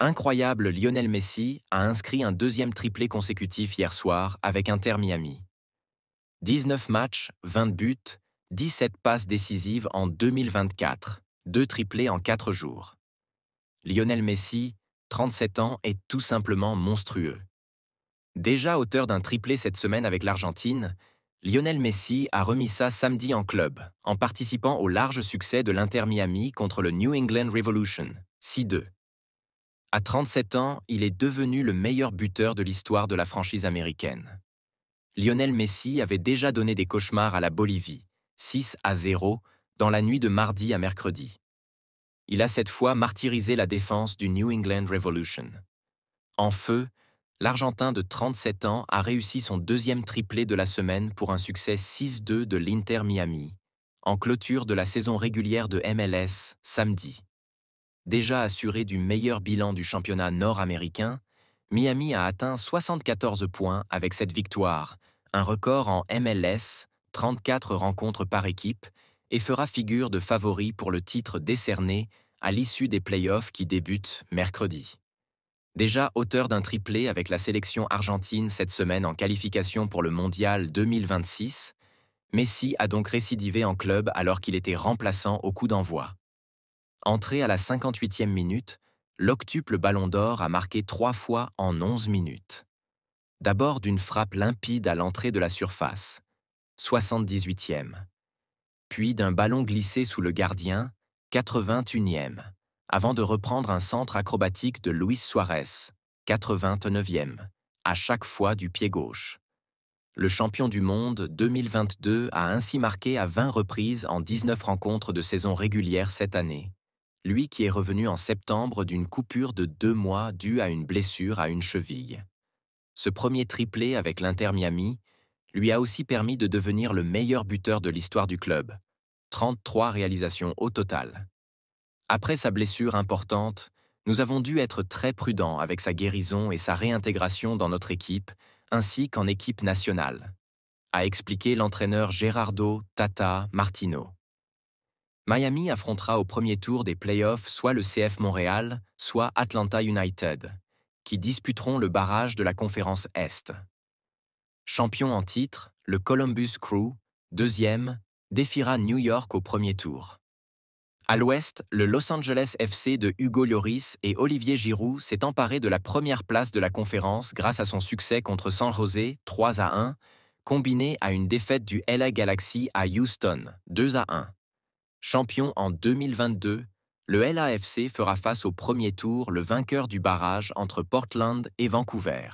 Incroyable, Lionel Messi a inscrit un deuxième triplé consécutif hier soir avec Inter Miami. 19 matchs, 20 buts, 17 passes décisives en 2024, deux triplés en 4 jours. Lionel Messi, 37 ans, est tout simplement monstrueux. Déjà auteur d'un triplé cette semaine avec l'Argentine, Lionel Messi a remis ça samedi en club, en participant au large succès de l'Inter Miami contre le New England Revolution, 6-2. À 37 ans, il est devenu le meilleur buteur de l'histoire de la franchise américaine. Lionel Messi avait déjà donné des cauchemars à la Bolivie, 6-0, dans la nuit de mardi à mercredi. Il a cette fois martyrisé la défense du New England Revolution. En feu, l'Argentin de 37 ans a réussi son deuxième triplé de la semaine pour un succès 6-2 de l'Inter Miami, en clôture de la saison régulière de MLS samedi. Déjà assuré du meilleur bilan du championnat nord-américain, Miami a atteint 74 points avec cette victoire, un record en MLS, 34 rencontres par équipe, et fera figure de favori pour le titre décerné à l'issue des playoffs qui débutent mercredi. Déjà auteur d'un triplé avec la sélection argentine cette semaine en qualification pour le Mondial 2026, Messi a donc récidivé en club alors qu'il était remplaçant au coup d'envoi. Entré à la 58e minute, l'octuple Ballon d'Or a marqué 3 fois en 11 minutes. D'abord d'une frappe limpide à l'entrée de la surface, 78e. Puis d'un ballon glissé sous le gardien, 81e, avant de reprendre un centre acrobatique de Luis Suarez, 89e, à chaque fois du pied gauche. Le champion du monde 2022 a ainsi marqué à 20 reprises en 19 rencontres de saison régulière cette année. Lui qui est revenu en septembre d'une coupure de 2 mois due à une blessure à une cheville. Ce premier triplé avec l'Inter Miami lui a aussi permis de devenir le meilleur buteur de l'histoire du club. 33 réalisations au total. Après sa blessure importante, nous avons dû être très prudents avec sa guérison et sa réintégration dans notre équipe, ainsi qu'en équipe nationale, a expliqué l'entraîneur Gerardo Tata Martino. Miami affrontera au premier tour des playoffs soit le CF Montréal, soit Atlanta United, qui disputeront le barrage de la conférence Est. Champion en titre, le Columbus Crew, deuxième, défiera New York au premier tour. À l'Ouest, le Los Angeles FC de Hugo Lloris et Olivier Giroud s'est emparé de la première place de la conférence grâce à son succès contre San José 3-1, combiné à une défaite du LA Galaxy à Houston 2-1. Champion en 2022, le LAFC fera face au premier tour le vainqueur du barrage entre Portland et Vancouver.